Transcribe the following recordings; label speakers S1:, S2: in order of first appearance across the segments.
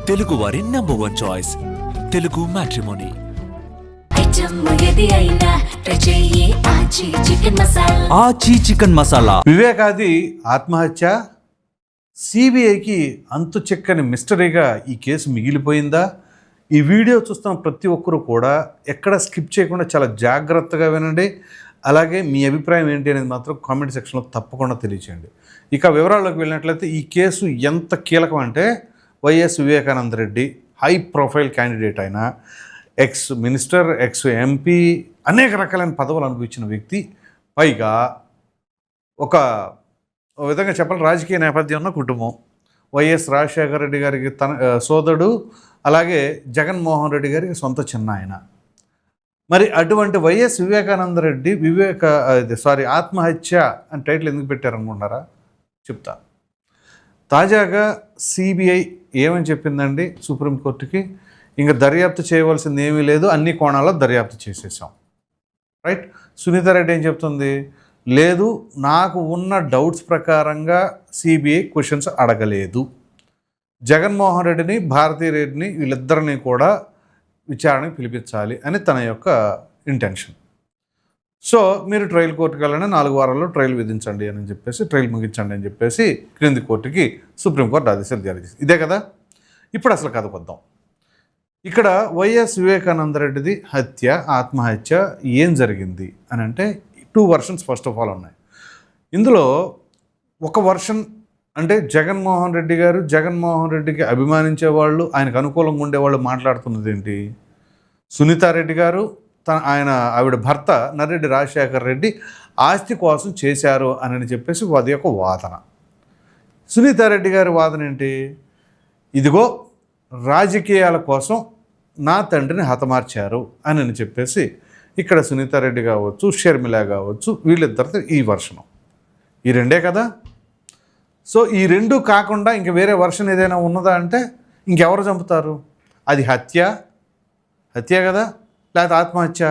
S1: తెలుగు వారి number 1 choice Telugu matrimony. ఆచి chicken masala.
S2: వివేకాది ఆత్మహత్య, సిబిఐకి అంతు చెక్కని మిస్టరీగా ఈ కేసు మిగిలిపోయిందా? ఈ వీడియో చూస్తున్న ప్రతి ఒక్కరూ కూడా ఎక్కడ స్కిప్ చేయకుండా చాలా జాగ్రత్తగా వినండి. అలాగే మీ అభిప్రాయం ఏంటి అనేది మాత్రం కామెంట్ సెక్షన్లో తప్పకుండా తెలియచేయండి. ఇక వివరాల్లోకి వెళ్ళినట్లయితే ఈ కేసు ఎంత కీలకం అంటే, YS Vivekananda Reddy high profile candidate అయిన ఎక్స్ మినిస్టర్, ఎక్స్ ఎంపీ, అనేక రకాలైన పదవులు అనుభవించిన వ్యక్తి, పైగా ఒక విధంగా చెప్పాలి రాజకీయ నేపథ్యం ఉన్న కుటుంబం. వైఎస్ రాజశేఖర రెడ్డి గారికి తన సోదరుడు, అలాగే జగన్మోహన్ రెడ్డి గారికి సొంత చిన్న ఆయన. మరి అటువంటి వైఎస్ వివేకానంద రెడ్డి ఆత్మహత్య అని టైటిల్ ఎందుకు పెట్టారనుకుంటారా? చెప్తా. తాజాగా సిబిఐ ఏమని చెప్పిందండి సుప్రీంకోర్టుకి, ఇంకా దర్యాప్తు చేయవలసింది ఏమీ లేదు, అన్ని కోణాల్లో దర్యాప్తు చేసేసాం. రైట్. సునీతారెడ్డి ఏం చెప్తుంది? లేదు, నాకు ఉన్న డౌట్స్ ప్రకారంగా సిబిఐ క్వశ్చన్స్ అడగలేదు. జగన్మోహన్ రెడ్డిని, భారతీ రెడ్డిని, వీళ్ళిద్దరిని కూడా విచారణకు పిలిపించాలి అని తన యొక్క ఇంటెన్షన్. సో మీరు ట్రయల్ కోర్టుకు వెళ్ళండి, 4 వారాల్లో ట్రయల్ విధించండి అని చెప్పేసి, ట్రయల్ ముగించండి అని చెప్పేసి క్రింది కోర్టుకి సుప్రీంకోర్టు ఆదేశాలు జారీ చేసింది. ఇదే కదా. ఇప్పుడు అసలు కథకు వద్దాం. ఇక్కడ వైఎస్ వివేకానంద రెడ్డిది హత్య, ఆత్మహత్య ఏం జరిగింది అని అంటే 2 వర్షన్స్ ఫస్ట్ ఆఫ్ ఆల్ ఉన్నాయి. ఇందులో ఒక వర్షన్ అంటే జగన్మోహన్ రెడ్డికి అభిమానించే వాళ్ళు, ఆయనకు అనుకూలంగా ఉండేవాళ్ళు మాట్లాడుతున్నది ఏంటి? సునీతారెడ్డి గారు ఆవిడ భర్త నర్రెడ్డి రాజశేఖర రెడ్డి ఆస్తి కోసం చేశారు అని చెప్పేసి అది ఒక వాదన. సునీతారెడ్డి గారి వాదన ఏంటి? ఇదిగో రాజకీయాల కోసం నా తండ్రిని హతమార్చారు అని చెప్పేసి ఇక్కడ సునీతారెడ్డి కావచ్చు, షర్మిల కావచ్చు, వీళ్ళిద్దరితో ఈ వర్షను. ఈ రెండే కదా. సో ఈ రెండు కాకుండా ఇంక వేరే వర్షన్ ఏదైనా ఉన్నదా అంటే ఇంకెవరు చంపుతారు? అది హత్య కదా, లేకపోతే ఆత్మహత్య,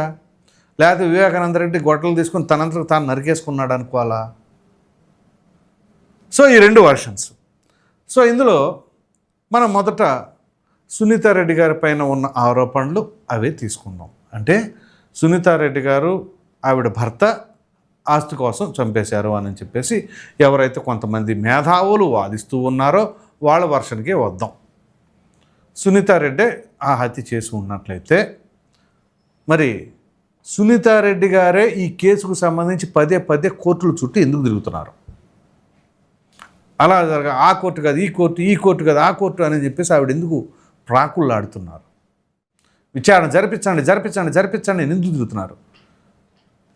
S2: లేకపోతే వివేకానంద రెడ్డి గొడ్డలు తీసుకుని తనంతకు తాను నరికేసుకున్నాడు అనుకోవాలా? సో ఈ 2 వర్షన్స్. సో ఇందులో మనం మొదట సునీతారెడ్డి గారి పైన ఉన్న ఆరోపణలు అవే తీసుకుందాం. అంటే సునీతారెడ్డి గారు ఆవిడ భర్త ఆస్తి కోసం చంపేశారు అని చెప్పేసి ఎవరైతే కొంతమంది మేధావులు వాదిస్తూ ఉన్నారో వాళ్ళ వర్షన్కే వద్దాం. సునీతారెడ్డి ఆ హత్య చేసి ఉన్నట్లయితే మరి సునీతారెడ్డి గారే ఈ కేసుకు సంబంధించి పదే కోర్టుల చుట్టూ ఎందుకు తిరుగుతున్నారు? అలా ఆ కోర్టు కాదు ఈ కోర్టు, ఈ కోర్టు కాదు ఆ కోర్టు అని చెప్పేసి ఆవిడ ఎందుకు ప్రాకుళ్ళాడుతున్నారు? విచారణ జరిపించండి ఎందుకు తిరుగుతున్నారు?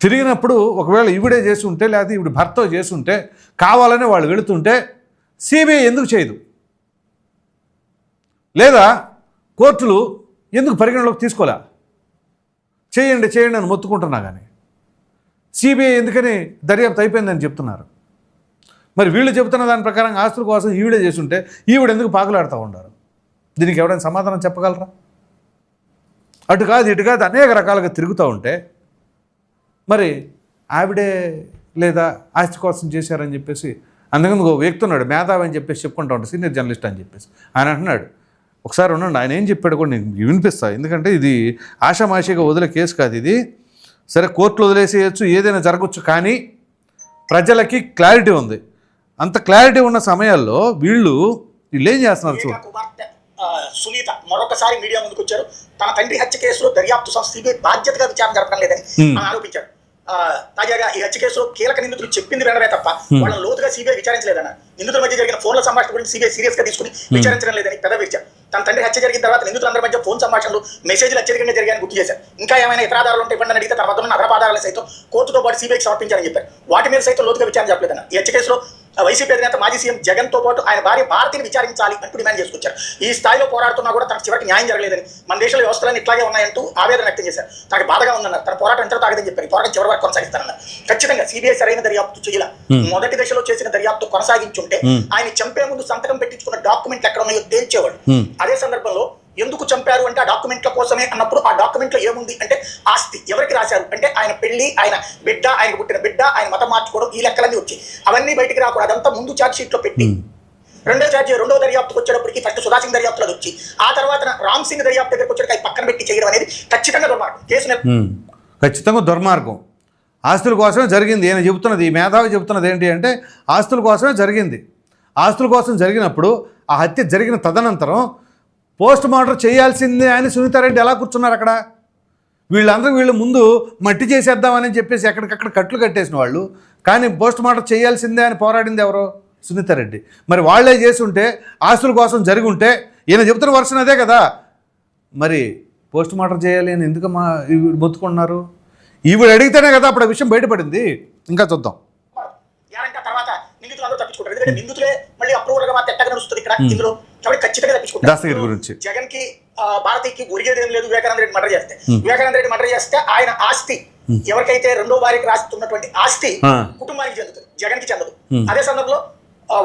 S2: తిరిగినప్పుడు ఒకవేళ ఈవిడే చేసి ఉంటే, లేకపోతే ఈవిడ భర్త చేసి ఉంటే, కావాలనే వాళ్ళు వెళుతుంటే సిబిఐ ఎందుకు చేయదు? లేదా కోర్టులు ఎందుకు పరిగణలోకి తీసుకోలే? చేయండి అని మొత్తుకుంటున్నా కానీ సిబిఐ ఎందుకని దర్యాప్తు అయిపోయిందని చెప్తున్నారు? మరి వీళ్ళు చెబుతున్న దాని ప్రకారం ఆస్తుల కోసం ఈవిడే చేసి ఉంటే ఈవిడ ఎందుకు పాకులాడుతూ ఉన్నారు? దీనికి ఎవరైనా సమాధానం చెప్పగలరా? అటు కాదు ఇటు కాదు అనేక రకాలుగా తిరుగుతూ ఉంటే మరి ఆవిడే లేదా ఆస్తి కోసం చేశారని చెప్పేసి, అందుకని ఒక వ్యక్తి ఉన్నాడు మేధావి అని చెప్పేసి చెప్పుకుంటా ఉంటాడు, సీనియర్ జర్నలిస్ట్ అని చెప్పేసి. ఆయన అంటున్నాడు, ఒకసారి ఉండండి, ఆయన ఏం చెప్పాడు కూడా నేను వినిపిస్తాను. ఎందుకంటే ఇది ఆషామాషిగా వదిలే కేసు కాదు ఇది. సరే కోర్టులో వదిలేసేయచ్చు, ఏదైనా జరగచ్చు, కానీ ప్రజలకి క్లారిటీ ఉంది. అంత క్లారిటీ ఉన్న సమయాల్లో వీళ్ళు ఏం చేస్తున్నారు చూడు.
S3: సునీత మరొకసారి మీడియా ముందుకు వచ్చారు. తన తండ్రి హత్య కేసులో దర్యాప్తు సంస్థ సిబిఐ బాధ్యతగా విచారణ జరపడం లేదని ఆరోపించారు. తాజాగా ఈ హత్య కేసులో కీలక నిందితులు చెప్పింది వినడమే తప్ప వాళ్ళని లోతుగా సిబిఐ విచారించలేదన్నారు. నిందితుల మధ్య జరిగిన ఫోన్ల సంభాషణ గురించి సిబిఐ సీరియస్ గా తీసుకుని విచారించడం లేదని పెదవిచ్చారు. తన తండ్రి హత్య జరిగిన తర్వాత నిందితులందరి మధ్య ఫోన్ సంభాషణలు, మెసేజ్లు అత్యధికంగా జరిగాయని గుర్తు చేశారు. ఇంకా ఏమైనా ఇతర ఆధారాలు ఉంటే ఇవ్వండి అడిగితే తన వద్ద ఉన్న అదనపాధారాలను సైతం కోర్టుతో పాటు సిబిఐకి సమర్పించారని చెప్పారు. వాటి మీద సైతం లోతుగా విచారణ చెప్పలేదన్నారు. ఈ హత్య కేసులో వైసీపీ అధినేత మాజీ సీఎం జగన్ తో పాటు ఆయన భార్య భారతిని విచారించాలి అంటూ డిమాండ్ చేసుకొచ్చారు. ఈ స్థాయిలో పోరాడుతున్నా కూడా తనకు చివరికి న్యాయం జరగలేదని, మన దేశంలో వ్యవస్థలన్నీ ఇట్లాగే ఉన్నాయంటూ ఆవేదన వ్యక్తం చేశారు. తనకు బాధగా ఉందన్నారు. తన పోరాటం ఎంతో తాగదని చెప్పారు. పోరాటం చివరి వరకు కొనసాగిస్తానన్నారు. ఖచ్చితంగా సిబిఐ సరైన దర్యాప్తు చేయాల. మొదటి దశలో చేసిన దర్యాప్తు కొనసాగించుంటే ఆయన చంపే ముందు సంతకం పెట్టించుకున్న డాక్యుమెంట్లు ఎక్కడ ఉన్నాయో తేల్చేవాడు. అదే సందర్భంలో ఎందుకు చంపారు అంటే ఆ డాక్యుమెంట్ల కోసమే అన్నప్పుడు ఆ డాక్యుమెంట్లో ఏముంది అంటే ఆస్తి ఎవరికి రాశారు అంటే ఆయన పెళ్లి, ఆయన బిడ్డ, ఆయనకు పుట్టిన బిడ్డ, ఆయన మతం మార్చుకోవడం, ఈ లెక్కలన్నీ వచ్చి అవన్నీ బయటికి రాకూడదు. అదంతా ముందు ఛార్జ్ షీట్ లో పెట్టి రెండో దర్యాప్తుకు వచ్చేటప్పటికి ఫస్ట్ సుధా సింగ్ దర్యాప్తులో అది వచ్చి ఆ తర్వాత రామ్ సింగ్ దర్యాప్తు దగ్గరకు వచ్చేటప్పుడు పక్కన పెట్టి చేయడం అనేది ఖచ్చితంగా దుర్మార్గం.
S2: ఖచ్చితంగా దుర్మార్గం. ఆస్తుల కోసమే జరిగింది. ఈయన చెబుతున్నది, ఈ మేధావి చెబుతున్నది ఏంటి అంటే ఆస్తుల కోసమే జరిగింది. ఆస్తుల కోసం జరిగినప్పుడు ఆ హత్య జరిగిన తదనంతరం పోస్ట్ మార్టం చేయాల్సిందే అని సునీతారెడ్డి ఎలా కూర్చున్నారు అక్కడ? వీళ్ళు ముందు మట్టి చేసేద్దామని చెప్పేసి ఎక్కడికక్కడ కట్లు కట్టేసిన వాళ్ళు, కానీ పోస్ట్ మార్టం చేయాల్సిందే అని పోరాడింది ఎవరో? సునీతారెడ్డి. మరి వాళ్ళే చేసి ఉంటే, ఆస్తుల కోసం జరిగి ఉంటే, ఈయన చెబుతున్న వర్షన్ అదే కదా, మరి పోస్ట్ మార్టం చేయాలి అని ఎందుకు మొత్తుకుంటున్నారు? ఈవిడ అడిగితేనే కదా అప్పుడు ఆ విషయం బయటపడింది. ఇంకా చూద్దాం.
S3: తర్వాత నిందితులందరూ తప్పించుకుంటారు. ఎందుకంటే నిందితులే మళ్ళీ అప్రూవల్గా మాత్రం ఎట్టగా నడుస్తుంది ఇక్కడ ఇందులో, కాబట్టి ఖచ్చితంగా తప్పించుకుంటారు.
S2: దాసగిరి గురించి
S3: జగన్ కి భారతికి ఒరిగేది ఏం లేదు. వివేకానంద రెడ్డి మర్డర్ చేస్తే ఆయన ఆస్తి ఎవరికైతే రెండో భార్యకి రాస్తున్నటువంటి ఆస్తి కుటుంబానికి చెందుతుంది, జగన్ కి చెందదు. అదే సందర్భంలో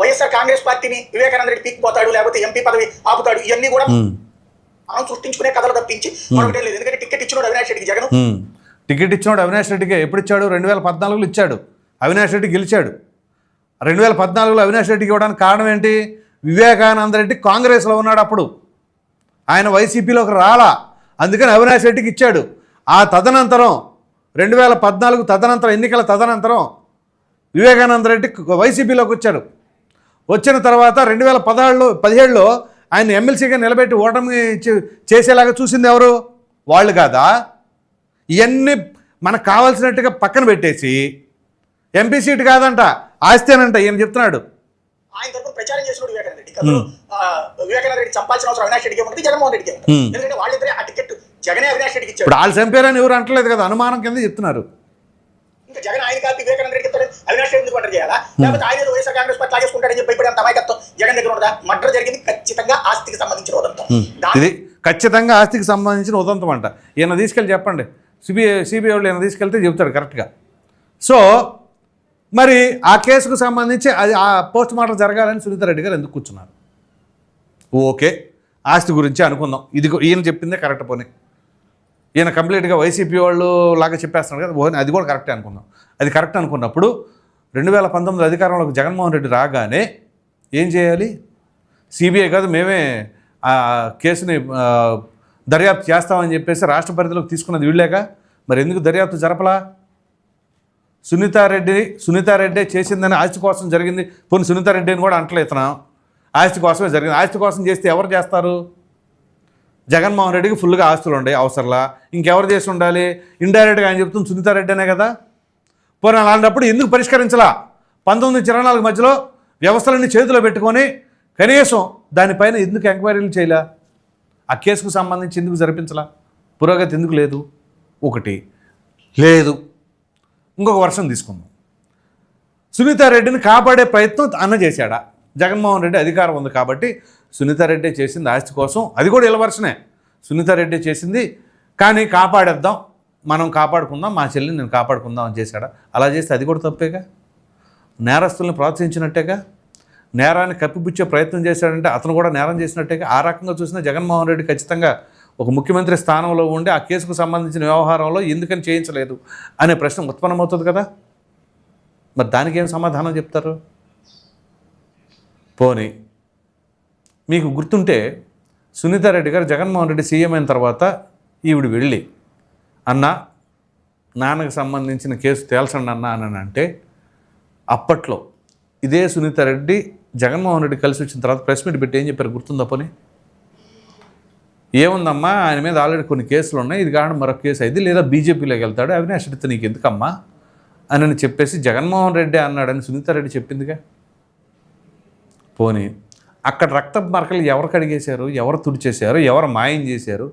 S3: వైఎస్ఆర్ కాంగ్రెస్ పార్టీని వివేకానంద రెడ్డి పీక్ పోతాడు, లేకపోతే ఎంపీ పదవి ఆపుతాడు, ఇవన్నీ కూడా మనం సృష్టించుకునే కథలు తప్పించి మరొకటే లేదు. ఎందుకంటే టికెట్ ఇచ్చినోడు అవినాష్ రెడ్డికి, జగన్
S2: టికెట్ ఇచ్చినోడు అవినాష్ రెడ్డికి ఎప్పుడు ఇచ్చాడు? 2014లో ఇచ్చాడు. అవినాష్ రెడ్డి గెలిచాడు. 2014లో అవినాష్ రెడ్డికి ఇవ్వడానికి కారణం ఏంటి? వివేకానంద రెడ్డి కాంగ్రెస్లో ఉన్నాడు అప్పుడు, ఆయన వైసీపీలోకి రాలా, అందుకని అవినాష్ రెడ్డికి ఇచ్చాడు. ఆ తదనంతరం 2014 తదనంతరం, ఎన్నికల తదనంతరం వివేకానంద రెడ్డి వైసీపీలోకి వచ్చాడు. వచ్చిన తర్వాత 2017లో ఆయన ఎమ్మెల్సీగా నిలబెట్టి ఓటమి చేసేలాగా చూసింది ఎవరు? వాళ్ళు కాదా? ఇవన్నీ మనకు కావాల్సినట్టుగా పక్కన పెట్టేసి ఎంపీ సీట్ కాదంట, ఆస్తేనంట ఈయన చెప్తున్నాడు.
S3: ఆయన తరపున ప్రచారం చేసినప్పుడు వివేకానంద రెడ్డి చంపాల్సిన అవసరం అవినాష్ రెడ్డికి ఉంటుంది, జగన్మోహన్ రెడ్డికి ఉంటుంది. ఎందుకంటే వాళ్ళిద్దరే ఆ టికెట్ జగనే అవినాష్ రెడ్డికి ఇచ్చాడు.
S2: ఇప్పుడు వాళ్ళు చంపారని ఎవరు అంటలేదు కదా, అనుమానం కింద చెప్తున్నారు.
S3: ఇంకా జగన్ ఆయన కాపీ వివేకానంద రెడ్డికి ఇస్తాడు, అవినాష్ రెడ్డి మర్డర్ చేయాలా? లేకపోతే ఆయన వైఎస్ఆర్ కాంగ్రెస్ పార్టీ లాగేసుకుంటాడని చెప్పి భయపడే అంత అమాయకత్వం జగన్ దగ్గర ఉండదా? మర్డర్ జరిగింది ఖచ్చితంగా ఆస్తికి సంబంధించిన ఉదంతం.
S2: ఇది ఖచ్చితంగా ఆస్తికి సంబంధించిన ఉదంతం అంట. ఈయన తీసుకెళ్ళి చెప్పండి, సిబిఐ వాళ్ళు ఈయన తీసుకెళ్తే చెబుతాడు కరెక్ట్గా. సో మరి ఆ కేసుకు సంబంధించి అది ఆ పోస్ట్ మార్టం జరగాలని సునీతారెడ్డి గారు ఎందుకు కూర్చున్నారు? ఓకే, ఆస్తి గురించి అనుకుందాం. ఇది ఈయన చెప్పిందే కరెక్ట్. పోనీ ఈయన కంప్లీట్గా వైసీపీ వాళ్ళు లాగా చెప్పేస్తున్నాడు కదా, పోనీ అది కూడా కరెక్టే అనుకుందాం. అది కరెక్ట్ అనుకున్నప్పుడు 2019 అధికారంలోకి జగన్మోహన్ రెడ్డి రాగానే ఏం చేయాలి? సిబిఐ కాదు మేమే ఆ కేసుని దర్యాప్తు చేస్తామని చెప్పేసి రాష్ట్ర పరిధిలోకి తీసుకున్నది వీళ్ళేగా, మరి ఎందుకు దర్యాప్తు జరపలా? సునీతారెడ్డి చేసిందని ఆస్తి కోసం జరిగింది. పోనీ సునీతారెడ్డిని కూడా అంటలేతున్నాం, ఆస్తి కోసమే జరిగింది. ఆస్తి కోసం చేస్తే ఎవరు చేస్తారు? జగన్మోహన్ రెడ్డికి ఫుల్గా ఆస్తులు ఉండే అవసరంలా, ఇంకెవరు చేసి ఉండాలి? ఇండైరెక్ట్గా ఆయన చెప్తుంది సునీతారెడ్డి కదా. పోనీ అలాంటప్పుడు ఎందుకు పరిష్కరించలా? 1924 మధ్యలో వ్యవస్థలన్నీ చేతిలో పెట్టుకొని కనీసం దానిపైన ఎందుకు ఎంక్వైరీలు చేయలే? ఆ కేసుకు సంబంధించి ఎందుకు జరిపించలా? పురోగతి ఎందుకు లేదు? ఒకటి లేదు. ఇంకొక వర్షం తీసుకుందాం. సునీతారెడ్డిని కాపాడే ప్రయత్నం అన్న చేశాడా? జగన్మోహన్ రెడ్డి అధికారం ఉంది కాబట్టి సునీతారెడ్డి చేసింది ఆస్తి కోసం, అది కూడా ఇలా వర్షనే. సునీతారెడ్డి చేసింది కానీ కాపాడేద్దాం, మనం కాపాడుకుందాం, మా చెల్లిని నేను కాపాడుకుందాం అని చేశాడా? అలా చేస్తే అది కూడా తప్పేగా, నేరస్తుల్ని ప్రోత్సహించినట్టేగా. నేరాన్ని కప్పిపుచ్చే ప్రయత్నం చేశాడంటే అతను కూడా నేరం చేసినట్టేగా. ఆ రకంగా చూసిన జగన్మోహన్ రెడ్డి ఖచ్చితంగా ఒక ముఖ్యమంత్రి స్థానంలో ఉండి ఆ కేసుకు సంబంధించిన వ్యవహారంలో ఎందుకని చేయించలేదు అనే ప్రశ్న ఉత్పన్నమవుతుంది కదా. మరి దానికి ఏం సమాధానం చెప్తారు? పోనీ మీకు గుర్తుంటే సునీతారెడ్డి గారు జగన్మోహన్ రెడ్డి సీఎం అయిన తర్వాత ఈవిడ వెళ్ళి అన్న నాన్నకు సంబంధించిన కేసు తేల్చండి అన్న అని అంటే, అప్పట్లో ఇదే సునీతారెడ్డి జగన్మోహన్ రెడ్డి కలిసి వచ్చిన తర్వాత ప్రెస్ మీట్ పెట్టి ఏం చెప్పారు గుర్తుందా? పోనీ ఏముందమ్మా, ఆయన మీద ఆల్రెడీ కొన్ని కేసులు ఉన్నాయి, ఇది కాకుండా మరొక కేసు అయింది, లేదా బీజేపీలోకి వెళ్తాడు, అవినాష్ రెడ్డితో నీకు ఎందుకమ్మా అని చెప్పేసి జగన్మోహన్ రెడ్డి అన్నాడని సునీతారెడ్డి చెప్పిందిగా. పోనీ అక్కడ రక్తపు మరకలు ఎవరు కడిగేశారు, ఎవరు తుడిచేశారు, ఎవరు మాయం చేశారు?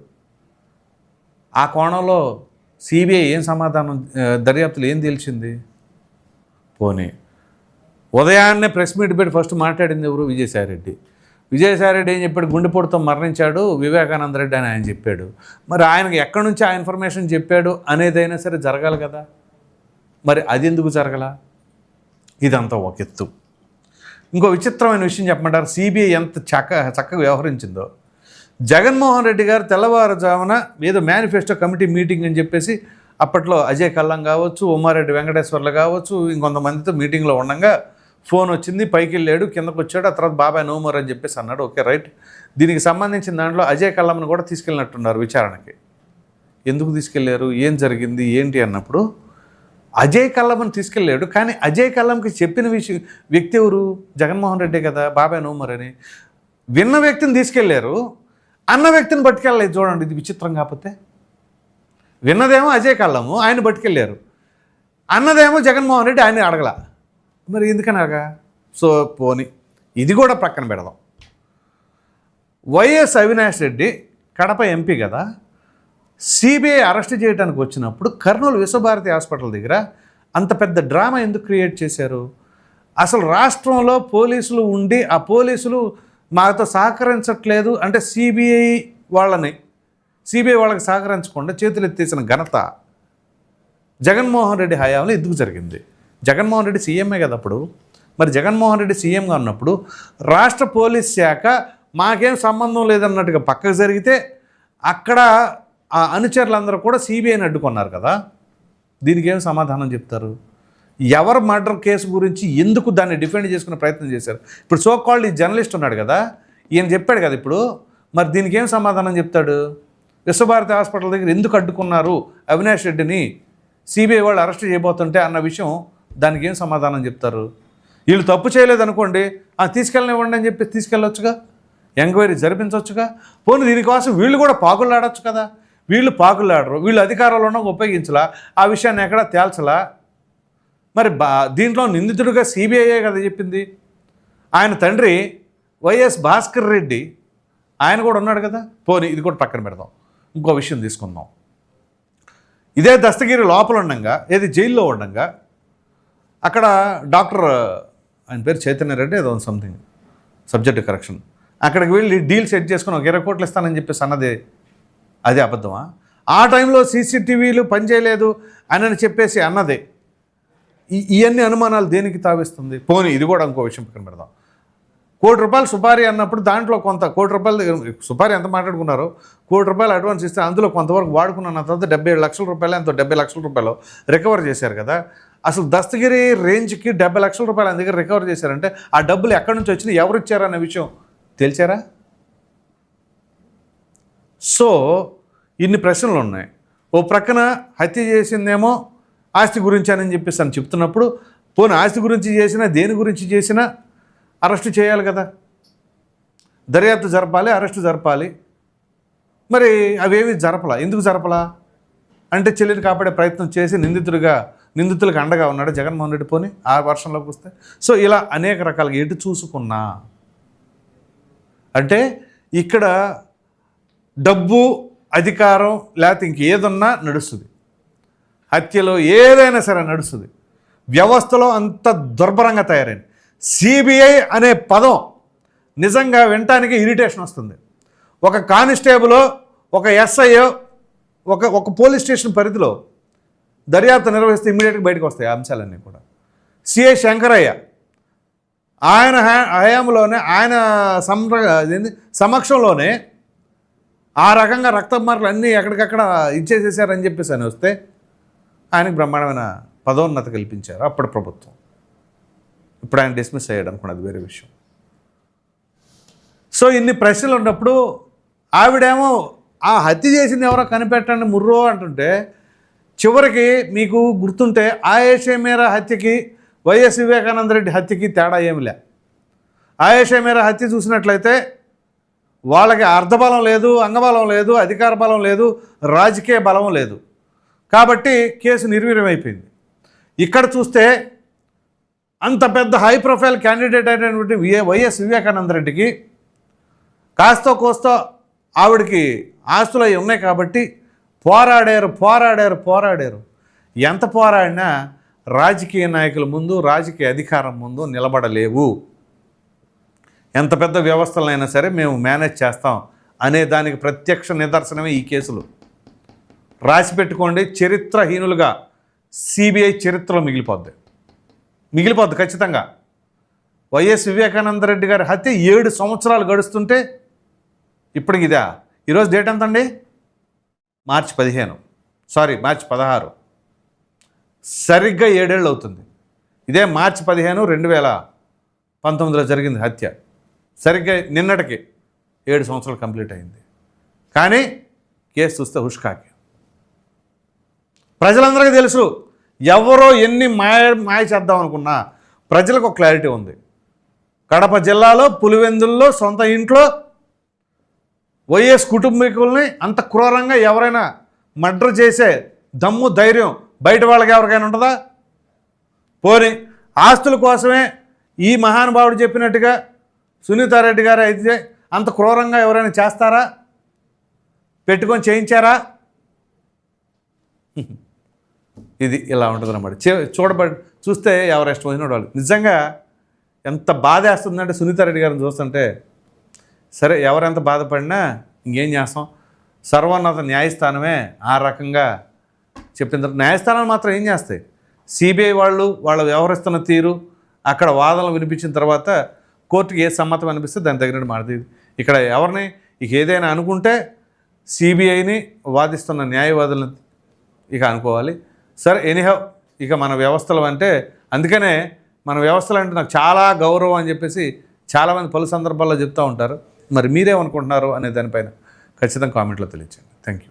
S2: ఆ కోణంలో సిబిఐ ఏం సమాధానం, దర్యాప్తులు ఏం తెలిసింది? పోనీ ఉదయాన్నే ప్రెస్ మీట్ పెట్టి ఫస్ట్ మాట్లాడింది ఎవరు? విజయసాయిరెడ్డి ఏం చెప్పాడు? గుండెపోటుతో మరణించాడు వివేకానంద రెడ్డి అని ఆయన చెప్పాడు. మరి ఆయనకు ఎక్కడి నుంచి ఆ ఇన్ఫర్మేషన్ చెప్పాడు అనేదైనా సరే జరగాలి కదా. మరి అది ఎందుకు జరగల? ఇదంతా ఒక ఎత్తు. ఇంకో విచిత్రమైన విషయం చెప్పమంటారు, సిబిఐ ఎంత చక్కగా వ్యవహరించిందో. జగన్మోహన్ రెడ్డి గారు తెల్లవారుజామున ఏదో మేనిఫెస్టో కమిటీ మీటింగ్ అని చెప్పేసి అప్పట్లో అజయ్ కల్లం కావచ్చు, ఉమ్మారెడ్డి వెంకటేశ్వర్లు కావచ్చు, ఇంకొంతమందితో మీటింగ్లో ఉండగా ఫోన్ వచ్చింది, పైకి వెళ్ళాడు, కిందకు వచ్చాడు, ఆ తర్వాత బాబాయ్ నో మోర్ అని చెప్పేసి అన్నాడు. Okay right. దీనికి సంబంధించిన దాంట్లో అజయ్ కల్లంను కూడా తీసుకెళ్ళినట్టున్నారు విచారణకి. ఎందుకు తీసుకెళ్లారు, ఏం జరిగింది, ఏంటి అన్నప్పుడు అజయ్ కల్లంని తీసుకెళ్ళాడు. కానీ అజయ్ కల్లంకి చెప్పిన వ్యక్తి ఎవరు? జగన్మోహన్ రెడ్డి కదా, బాబాయ్ నో మోర్ అని. విన్న వ్యక్తిని తీసుకెళ్లారు, అన్న వ్యక్తిని పట్టుకెళ్ళలేదు. చూడండి, ఇది విచిత్రం. కాకపోతే విన్నదేమో అజయ్ కల్లము, ఆయన పట్టుకెళ్ళారు. అన్నదేమో జగన్మోహన్ రెడ్డి, ఆయన అడగల. మరి ఎందుకని అడగా? సో పోని ఇది కూడా పక్కన పెడదాం. వైఎస్ అవినాష్ రెడ్డి కడప ఎంపీ కదా, సిబిఐ అరెస్ట్ చేయడానికి వచ్చినప్పుడు కర్నూలు విశ్వభారతి హాస్పిటల్ దగ్గర అంత పెద్ద డ్రామా ఎందుకు క్రియేట్ చేశారు? అసలు రాష్ట్రంలో పోలీసులు ఉండి ఆ పోలీసులు మాతో సహకరించట్లేదు అంటే సిబిఐ వాళ్ళకి సహకరించకుండా చేతులు ఎత్తేసిన ఘనత జగన్మోహన్ రెడ్డి హయాంలో ఎందుకు జరిగింది? జగన్మోహన్ రెడ్డి సీఎంఏ కదా అప్పుడు. మరి జగన్మోహన్ రెడ్డి సీఎంగా ఉన్నప్పుడు రాష్ట్ర పోలీస్ శాఖ మాకేం సంబంధం లేదన్నట్టుగా పక్కకు జరిగితే అక్కడ ఆ అనుచరులందరూ కూడా సిబిఐని అడ్డుకున్నారు కదా. దీనికి ఏం సమాధానం చెప్తారు? ఎవరు మర్డర్ కేసు గురించి ఎందుకు దాన్ని డిఫెండ్ చేసుకునే ప్రయత్నం చేశారు? ఇప్పుడు సో కాల్డ్ ఈ జర్నలిస్ట్ ఉన్నాడు కదా, ఈయన చెప్పాడు కదా ఇప్పుడు. మరి దీనికి ఏం సమాధానం చెప్తాడు? విశ్వభారతి హాస్పిటల్ దగ్గర ఎందుకు అడ్డుకున్నారు అవినాష్ రెడ్డిని, సిబిఐ వాళ్ళు అరెస్ట్ చేయబోతుంటే అన్న విషయం, దానికి ఏం సమాధానం చెప్తారు? వీళ్ళు తప్పు చేయలేదనుకోండి, తీసుకెళ్ళనివ్వండి అని చెప్పి తీసుకెళ్ళొచ్చుగా, ఎంక్వైరీ జరిపించవచ్చుగా. పోనీ దీనికోసం వీళ్ళు కూడా పాకులాడచ్చు కదా. వీళ్ళు పాకులాడరు, వీళ్ళు అధికారంలో ఉపయోగించలా, ఆ విషయాన్ని ఎక్కడా తేల్చలా. మరి దీంట్లో నిందితుడిగా సిబిఐయే కదా చెప్పింది. ఆయన తండ్రి వైఎస్ భాస్కర్ రెడ్డి ఆయన కూడా ఉన్నాడు కదా. పోనీ ఇది కూడా పక్కన పెడదాం, ఇంకో విషయం తీసుకుందాం. ఇదే దస్తగిరి లోపల ఉండంగా, ఏది జైల్లో ఉండంగా, అక్కడ డాక్టర్, ఆయన పేరు చైతన్య రెడ్డి ఏదో సంథింగ్, సబ్జెక్ట్ కరెక్షన్, అక్కడికి వెళ్ళి డీల్ సెట్ చేసుకుని ఒక 20 కోట్లు ఇస్తానని చెప్పేసి అన్నదే, అదే అబద్ధమా? ఆ టైంలో సీసీటీవీలు పనిచేయలేదు అని చెప్పేసి అన్నదే. ఇవన్నీ అనుమానాలు దేనికి తావిస్తుంది? పోనీ ఇది కూడా ఇంకో విషయం పక్కన పెడదాం. ₹1 కోటి సుపారీ అన్నప్పుడు దాంట్లో కొంత ₹1 కోటి సుపారీ ఎంత మాట్లాడుకున్నారో, ₹1 కోటి అడ్వాన్స్ ఇస్తే అందులో కొంతవరకు వాడుకున్న తర్వాత ₹77 లక్షల ఎంతో ₹70 లక్షల రికవర్ చేశారు కదా. అసలు దస్తగిరి రేంజ్కి ₹70 లక్షల ఆయన దగ్గర రికవర్ చేశారంటే ఆ డబ్బులు ఎక్కడి నుంచి వచ్చినాయి, ఎవరు ఇచ్చారన్న విషయం తెలిసారా? సో ఇన్ని ప్రశ్నలు ఉన్నాయి. ఓ ప్రక్కన హత్య చేసిందేమో ఆస్తి గురించి అని చెప్పేసి అని చెప్తున్నప్పుడు, పోనీ ఆస్తి గురించి చేసినా దేని గురించి చేసినా అరెస్టు చేయాలి కదా, దర్యాప్తు జరపాలి, అరెస్టు జరపాలి. మరి అవేవి జరపలా. ఎందుకు జరపలా అంటే చెల్లిని కాపాడే ప్రయత్నం చేసి నిందితులకు అండగా ఉన్నాడు జగన్మోహన్ రెడ్డి. పోనీ ఆ వర్షంలోకి వస్తే. సో ఇలా అనేక రకాలుగా ఎటు చూసుకున్నా అంటే ఇక్కడ డబ్బు, అధికారం లేకపోతే ఇంకేదన్నా నడుస్తుంది. హత్యలో ఏదైనా సరే నడుస్తుంది. వ్యవస్థలో అంత దుర్భరంగా తయారైంది. సిబిఐ అనే పదం నిజంగా వినటానికి ఇరిటేషన్ వస్తుంది. ఒక కానిస్టేబులో, ఒక ఎస్ఐయో ఒక పోలీస్ స్టేషన్ పరిధిలో దర్యాప్తు నిర్వహిస్తే ఇమ్మీడియట్గా బయటకు వస్తాయి ఆ అంశాలన్నీ కూడా. సిఐ శంకరయ్య ఆయన హయాంలోనే, ఆయన సమక్షంలోనే ఆ రకంగా రక్తమార్లు అన్నీ ఎక్కడికక్కడ ఇచ్చేసేసారని చెప్పేసి అని వస్తే ఆయనకు బ్రహ్మాండమైన పదోన్నతి కల్పించారు అప్పటి ప్రభుత్వం. ఇప్పుడు ఆయన డిస్మిస్ అయ్యాడు అనుకున్నది, అది వేరే విషయం. సో ఇన్ని ప్రశ్నలు ఉన్నప్పుడు ఆవిడేమో ఆ హత్య చేసింది ఎవరో కనిపెట్టండి ముర్రో అంటుంటే, చివరికి మీకు గుర్తుంటే ఆయేషా మీరా హత్యకి వైఎస్ వివేకానంద రెడ్డి హత్యకి తేడా ఏమిలే. ఆయేషా మీరా హత్య చూసినట్లయితే వాళ్ళకి అర్ధబలం లేదు, అంగబలం లేదు, అధికార బలం లేదు, రాజకీయ బలం లేదు, కాబట్టి కేసు నిర్వీర్యమైపోయింది. ఇక్కడ చూస్తే అంత పెద్ద హై ప్రొఫైల్ క్యాండిడేట్ అయినటువంటి వైఎస్ వివేకానంద రెడ్డికి కాస్తో కోస్తో ఆవిడకి ఆస్తులు అవి ఉన్నాయి కాబట్టి పోరాడారు. ఎంత పోరాడినా రాజకీయ నాయకుల ముందు, రాజకీయ అధికారం ముందు నిలబడలేవు. ఎంత పెద్ద వ్యవస్థలైనా సరే మేము మేనేజ్ చేస్తాం అనే దానికి ప్రత్యక్ష నిదర్శనమే ఈ కేసులు. రాసి పెట్టుకోండి, చరిత్రహీనులుగా సిబిఐ చరిత్రలో మిగిలిపోద్ది ఖచ్చితంగా. వైఎస్ వివేకానంద రెడ్డి గారి హత్య 7 సంవత్సరాలు గడుస్తుంటే ఇప్పటికి ఇదా? ఈరోజు డేట్ ఎంత అండి? మార్చి 16, సరిగ్గా 7 ఏళ్ళు అవుతుంది. ఇదే మార్చి 15, 19లో జరిగింది హత్య. సరిగ్గా నిన్నటికి 7 సంవత్సరాలు కంప్లీట్ అయింది. కానీ కేసు చూస్తే హుష్కాకి. ప్రజలందరికీ తెలుసు, ఎవరో ఎన్ని మాయ చేద్దాం అనుకున్నా ప్రజలకు ఒక క్లారిటీ ఉంది. కడప జిల్లాలో పులివెందుల్లో సొంత ఇంట్లో వైఎస్ కుటుంబీకుల్ని అంత క్రూరంగా ఎవరైనా మర్డర్ చేసే దమ్ము ధైర్యం బయట వాళ్ళకి ఎవరికైనా ఉంటుందా? పోనీ ఆస్తుల కోసమే ఈ మహానుభావుడు చెప్పినట్టుగా సునీతారెడ్డి గారు అయితే అంత క్రూరంగా ఎవరైనా చేస్తారా? పెట్టుకొని చేయించారా? ఇది ఇలా ఉంటుంది అన్నమాట. చూస్తే ఎవరు ఇష్టం వచ్చిన వాళ్ళు. నిజంగా ఎంత బాధ వేస్తుందంటే సునీతారెడ్డి గారిని చూస్తుంటే, సరే ఎవరెంత బాధపడినా ఇంకేం చేస్తాం, సర్వోన్నత న్యాయస్థానమే ఆ రకంగా చెప్పిన తర్వాత న్యాయస్థానాలు మాత్రం ఏం చేస్తాయి? సిబిఐ వాళ్ళు వాళ్ళ వ్యవహరిస్తున్న తీరు, అక్కడ వాదనలు వినిపించిన తర్వాత కోర్టుకి ఏ సమ్మతం అనిపిస్తే దాని తగినట్టు మారుతుంది. ఇక్కడ ఎవరిని ఇక ఏదైనా అనుకుంటే సిబిఐని వాదిస్తున్న న్యాయవాదులను ఇక అనుకోవాలి. సరే ఎనీహౌ ఇక మన వ్యవస్థలు అంటే, అందుకనే మన వ్యవస్థలు అంటే నాకు చాలా గౌరవం అని చెప్పేసి చాలామంది పలు సందర్భాల్లో చెప్తూ ఉంటారు. మరి మీరేమనుకుంటున్నారు అనే దానిపైన ఖచ్చితంగా కామెంట్లో తెలియచేయండి. Thank you.